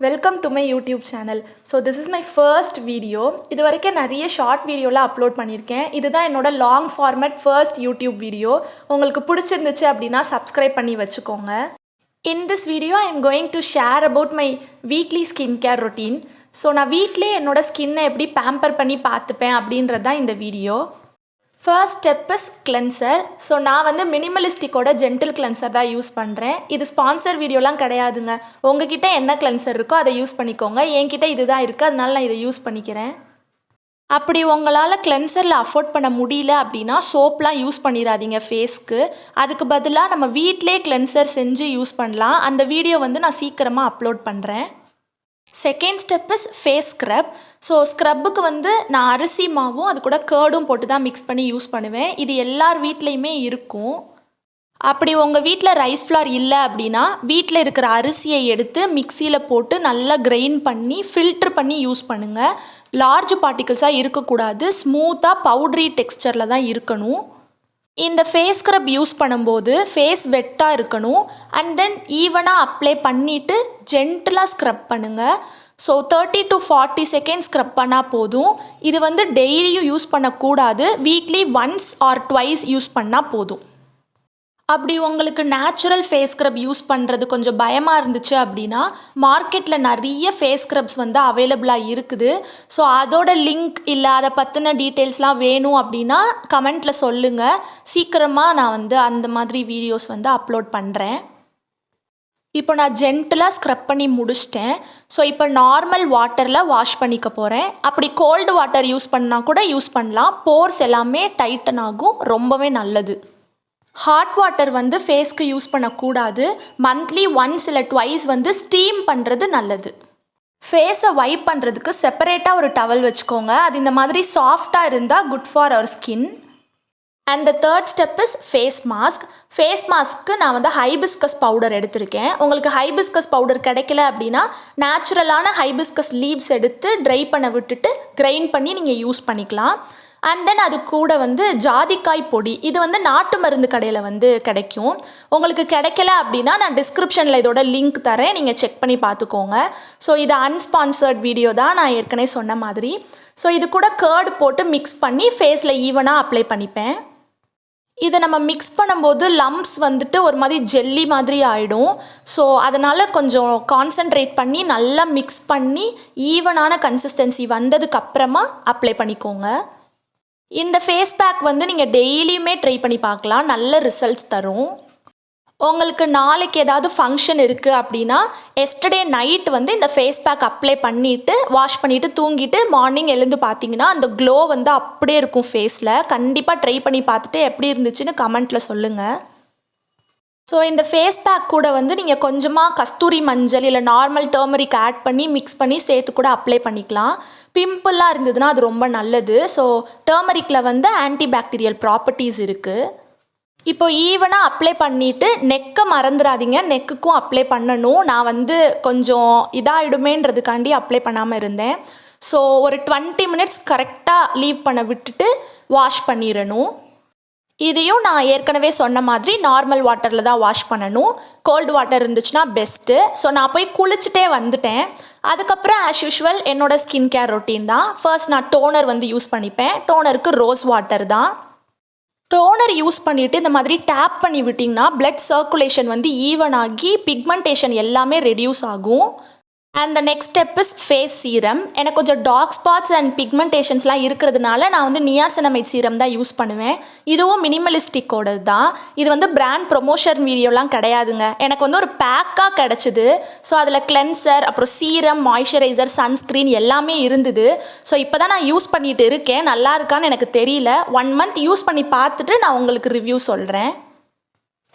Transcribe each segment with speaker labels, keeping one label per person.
Speaker 1: Welcome to my YouTube channel. So this is my first video. இது வரைக்கும் நிறைய short வீடியோலாம் அப்லோட் பண்ணியிருக்கேன். இதுதான் என்னோட long format first YouTube video. உங்களுக்கு பிடிச்சிருந்துச்சு அப்படின்னா சப்ஸ்கிரைப் பண்ணி வச்சுக்கோங்க. In this video I am going to share about my weekly skin care routine. So நான் வீட்லேயே என்னோடய ஸ்கின்னை எப்படி பேம்பர் பண்ணி பார்த்துப்பேன் அப்படின்றது தான் இந்த video. First step is cleanser. So நான் வந்து மினிமலிஸ்டிக்கோட ஜென்டில் கிளென்சர் தான் யூஸ் பண்ணுறேன். இது ஸ்பான்சர் வீடியோலாம் கிடையாதுங்க. உங்ககிட்ட என்ன கிளென்சர் இருக்கோ அதை யூஸ் பண்ணிக்கோங்க. என்கிட்ட இது தான் இருக்குது, அதனால நான் இதை யூஸ் பண்ணிக்கிறேன். அப்படி உங்களால் கிளென்சரில் அஃபோர்ட் பண்ண முடியல அப்படின்னா சோப்லாம் யூஸ் பண்ணிடாதீங்க ஃபேஸ்க்கு. அதுக்கு பதிலாக நம்ம வீட்டிலே கிளென்சர் செஞ்சு யூஸ் பண்ணலாம். அந்த வீடியோ வந்து நான் சீக்கிரமாக அப்லோட் பண்ணுறேன். Second step is face scrub. So ஸ்க்ரப்புக்கு வந்து நான் அரிசி மாவும் அது கூட கர்டும் போட்டு தான் மிக்ஸ் பண்ணி யூஸ் பண்ணுவேன். இது எல்லார் வீட்லேயுமே இருக்கும். அப்படி உங்கள் வீட்டில் ரைஸ் ஃப்ளார் இல்லை அப்படின்னா வீட்டில் இருக்கிற அரிசியை எடுத்து மிக்சியில் போட்டு நல்லா கிரைண்ட் பண்ணி ஃபில்ட்ரு பண்ணி யூஸ் பண்ணுங்கள். லார்ஜ் பார்ட்டிகிள்ஸாக இருக்கக்கூடாது, ஸ்மூத்தாக பவுட்ரி டெக்ஸ்சரில் தான் இருக்கணும். இந்த ஃபேஸ் ஸ்க்ரப் யூஸ் பண்ணும்போது ஃபேஸ் வெட்டாக இருக்கணும். அண்ட் தென் ஈவனாக அப்ளை பண்ணிவிட்டு ஜென்டிலாக ஸ்க்ரப் பண்ணுங்கள். ஸோ 30 to 40 செகண்ட்ஸ் ஸ்க்ரப் பண்ணால் போதும். இது வந்து டெய்லியும் யூஸ் பண்ணக்கூடாது, weekly once R twice use பண்ணால் போதும். அப்படி உங்களுக்கு நேச்சுரல் ஃபேஸ் ஸ்க்ரப் யூஸ் பண்ணுறது கொஞ்சம் பயமாக இருந்துச்சு அப்படின்னா மார்க்கெட்டில் நிறைய ஃபேஸ் ஸ்க்ரப்ஸ் வந்து அவைலபிளாக இருக்குது. ஸோ அதோட லிங்க் இல்லை அதை பற்றின டீட்டெயில்ஸ்லாம் வேணும் அப்படின்னா கமெண்ட்டில் சொல்லுங்கள். சீக்கிரமாக நான் வந்து அந்த மாதிரி வீடியோஸ் வந்து அப்லோட் பண்ணுறேன். இப்போ நான் ஜென்டிலாக ஸ்க்ரப் பண்ணி முடிச்சிட்டேன். ஸோ இப்போ நார்மல் வாட்டரில் வாஷ் பண்ணிக்க போகிறேன். அப்படி கோல்டு வாட்டர் யூஸ் பண்ணால் கூட யூஸ் பண்ணலாம். போர்ஸ் எல்லாமே டைட்டன் ஆகும், ரொம்பவே நல்லது. ஹாட் வாட்டர் வந்து ஃபேஸ்க்கு யூஸ் பண்ணக்கூடாது. மந்த்லி ஒன்ஸ் இல்லை ட்வைஸ் வந்து ஸ்டீம் பண்ணுறது நல்லது. ஃபேஸை வைப் பண்ணுறதுக்கு செப்பரேட்டாக ஒரு டவல் வச்சுக்கோங்க. அது இந்த மாதிரி சாஃப்டாக இருந்தால் good for our skin. And the third step is face mask. Face மாஸ்க்கு நான் வந்து ஹைபிஸ்கஸ் பவுடர் எடுத்திருக்கேன். உங்களுக்கு ஹைபிஸ்கஸ் பவுடர் கிடைக்கல அப்படின்னா நேச்சுரலான ஹைபிஸ்கஸ் லீவ்ஸ் எடுத்து ட்ரை பண்ண விட்டுட்டு கிரைண்ட் பண்ணி நீங்கள் யூஸ் பண்ணிக்கலாம். அண்ட் தென் அது கூட வந்து ஜாதிக்காய் பொடி, இது வந்து நாட்டு மருந்து கடையில் வந்து கிடைக்கும். உங்களுக்கு கிடைக்கல அப்படின்னா நான் டிஸ்கிரிப்ஷனில் இதோட லிங்க் தரேன், நீங்கள் செக் பண்ணி பார்த்துக்கோங்க. ஸோ இது அன்ஸ்பான்சர்ட் வீடியோ தான், நான் ஏற்கனவே சொன்ன மாதிரி. ஸோ இது கூட கர்டு போட்டு மிக்ஸ் பண்ணி ஃபேஸில் ஈவனாக அப்ளை பண்ணிப்பேன். இதை நம்ம மிக்ஸ் பண்ணும்போது லம்ப்ஸ் வந்துட்டு ஒரு மாதிரி ஜெல்லி மாதிரி ஆகிடும். ஸோ அதனால் கொஞ்சம் கான்சன்ட்ரேட் பண்ணி நல்லா மிக்ஸ் பண்ணி ஈவனான கன்சிஸ்டன்சி வந்ததுக்கப்புறமா அப்ளை பண்ணிக்கோங்க. இந்த ஃபேஸ் பேக் வந்து நீங்கள் டெய்லியுமே ட்ரை பண்ணி பார்க்கலாம், நல்ல ரிசல்ட்ஸ் தரும். உங்களுக்கு நாளைக்கு ஏதாவது ஃபங்க்ஷன் இருக்குது அப்படின்னா எஸ்டர்டே நைட் வந்து இந்த ஃபேஸ் பேக் அப்ளை பண்ணிவிட்டு வாஷ் பண்ணிவிட்டு தூங்கிட்டு மார்னிங் எழுந்து பார்த்தீங்கன்னா அந்த க்ளோ வந்து அப்படியே இருக்கும் ஃபேஸில். கண்டிப்பாக ட்ரை பண்ணி பார்த்துட்டு எப்படி இருந்துச்சுன்னு கமெண்ட்டில் சொல்லுங்கள். ஸோ இந்த ஃபேஸ் பேக் கூட வந்து நீங்கள் கொஞ்சமாக கஸ்தூரி மஞ்சள் இல்லை நார்மல் டர்மரிக் ஆட் பண்ணி மிக்ஸ் பண்ணி சேர்த்து கூட அப்ளை பண்ணிக்கலாம். பிம்பிளாக இருந்ததுன்னா அது ரொம்ப நல்லது. ஸோ டர்மரிக்கில் வந்து ஆன்டிபாக்டீரியல் ப்ராப்பர்ட்டிஸ் இருக்குது. இப்போ ஈவனாக அப்ளை பண்ணிவிட்டு நெக்கை மறந்துடாதீங்க, நெக்குக்கும் அப்ளை பண்ணணும். நான் வந்து கொஞ்சம் இதாகிடுமேன்றதுக்காண்டி அப்ளை பண்ணாமல் இருந்தேன். ஸோ ஒரு 20 மினிட்ஸ் கரெக்டாக லீவ் பண்ண விட்டுட்டு வாஷ் பண்ணிடணும். இதையும் நான் ஏற்கனவே சொன்ன மாதிரி நார்மல் வாட்டரில் தான் வாஷ் பண்ணணும். கோல்டு வாட்டர் இருந்துச்சுன்னா பெஸ்ட்டு. ஸோ நான் போய் குளிச்சுட்டே வந்துட்டேன். அதுக்கப்புறம் ஆஸ் யூஷுவல் என்னோடய ஸ்கின் கேர் ரொட்டீன் தான். ஃபர்ஸ்ட் நான் டோனர் வந்து யூஸ் பண்ணிப்பேன். டோனருக்கு ரோஸ் வாட்டர் தான். டோனர் யூஸ் பண்ணிவிட்டு இந்த மாதிரி டேப் பண்ணி விட்டிங்கன்னா பிளட் சர்க்குலேஷன் வந்து ஈவன் ஆகி பிக்மெண்டேஷன் எல்லாமே ரெடியூஸ் ஆகும். And the next step is face serum. எனக்கு கொஞ்சம் டார்க் ஸ்பாட்ஸ் அண்ட் பிக்மெண்டேஷன்ஸ்லாம் இருக்கிறதுனால நான் வந்து நியாசினமைட் சீரம் தான் யூஸ் பண்ணுவேன். இதுவும் மினிமலிஸ்டிக்கோடது தான். இது வந்து பிராண்ட் ப்ரொமோஷன் வீடியோலாம் கிடையாதுங்க. எனக்கு வந்து ஒரு பேக்காக கிடச்சிது. ஸோ அதில் கிளென்சர், அப்புறம் சீரம், மாய்ஸ்சரைசர், சன்ஸ்க்ரீன் எல்லாமே இருந்தது. ஸோ இப்போ தான் நான் யூஸ் பண்ணிகிட்டு இருக்கேன். நல்லா இருக்கான்னு எனக்கு தெரியல. 1 month யூஸ் பண்ணி பார்த்துட்டு நான் உங்களுக்கு ரிவ்யூ சொல்கிறேன்.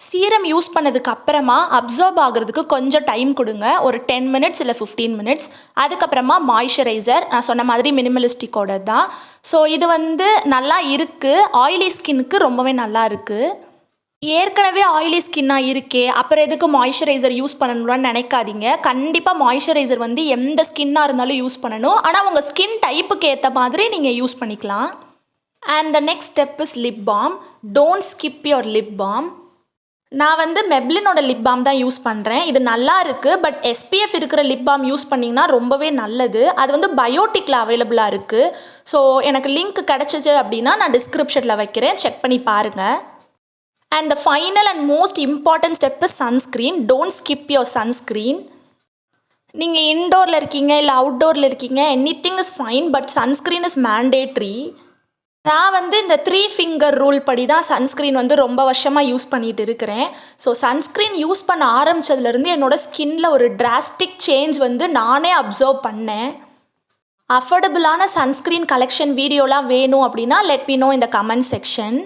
Speaker 1: சீரம் யூஸ் பண்ணதுக்கு அப்புறமா அப்சர்வ் ஆகிறதுக்கு கொஞ்சம் டைம் கொடுங்க, ஒரு 10 மினிட்ஸ் இல்லை 15 மினிட்ஸ். அதுக்கப்புறமா மாய்ஸ்சரைசர் நான் சொன்ன மாதிரி மினிமலிஸ்டிக்கோட தான். ஸோ இது வந்து நல்லா இருக்குது, ஆயிலி ஸ்கின்னுக்கு ரொம்பவே நல்லா இருக்குது. ஏற்கனவே ஆயிலி ஸ்கின்னாக இருக்கே அப்புறம் எதுக்கு மாய்ஸ்சரைசர் யூஸ் பண்ணணும்னு நினைக்காதீங்க. கண்டிப்பாக மாய்ஸ்சரைசர் வந்து எந்த ஸ்கின்னாக இருந்தாலும் யூஸ் பண்ணணும். ஆனால் உங்கள் ஸ்கின் டைப்புக்கு ஏற்ற மாதிரி நீங்கள் யூஸ் பண்ணிக்கலாம். And the next step is lip balm. Don't skip your lip balm. நான் வந்து மெப்ளினோட லிப் பாம் தான் யூஸ் பண்ணுறேன். இது நல்லா இருக்குது. பட் SPF இருக்கிற லிப் பாம் யூஸ் பண்ணிங்கன்னா ரொம்பவே நல்லது. அது வந்து பயோட்டிக்கில் அவைலபிளாக இருக்குது. ஸோ எனக்கு லிங்க் கிடச்சிச்சு அப்படின்னா நான் டிஸ்கிரிப்ஷனில் வைக்கிறேன், செக் பண்ணி பாருங்கள். And the final and most important step is sunscreen. Don't skip your sunscreen. நீங்கள் இன்டோரில் இருக்கீங்க இல்லை அவுட்டோரில் இருக்கீங்க, anything is fine, but sunscreen is mandatory. நான் வந்து இந்த 3 ஃபிங்கர் ரூல் படி தான் சன்ஸ்க்ரீன் வந்து ரொம்ப வருஷமாக யூஸ் பண்ணிகிட்டு இருக்கிறேன். ஸோ சன்ஸ்க்ரீன் யூஸ் பண்ண ஆரம்பித்ததுலேருந்து என்னோடய ஸ்கின்னில் ஒரு டிராஸ்டிக் சேஞ்ச் வந்து நானே அப்சர்வ் பண்ணேன். அஃபோர்டபுளான சன்ஸ்க்ரீன் கலெக்ஷன் வீடியோலாம் வேணும் அப்படின்னா லெட் மீ நோ இந்த comment section.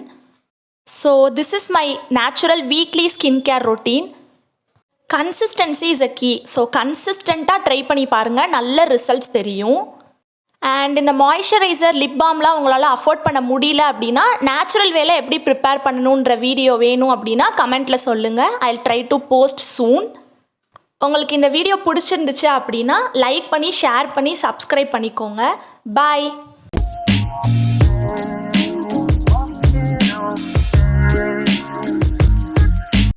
Speaker 1: So this is my natural weekly skin care routine. Consistency is a key. So கன்சிஸ்டண்ட்டாக ட்ரை பண்ணி பாருங்கள், நல்ல ரிசல்ட்ஸ் தெரியும். அண்ட் இந்த மாய்ஸ்சரைசர் லிப் பாம்லாம் உங்களால் அஃபோர்ட் பண்ண முடியல அப்படின்னா நேச்சுரல் வேலை எப்படி ப்ரிப்பேர் பண்ணணுன்ற வீடியோ வேணும் அப்படின்னா கமெண்ட்டில் சொல்லுங்கள். I will try to post soon. உங்களுக்கு இந்த வீடியோ பிடிச்சிருந்துச்சு அப்படின்னா லைக் பண்ணி ஷேர் பண்ணி சப்ஸ்கிரைப் பண்ணிக்கோங்க. பாய்.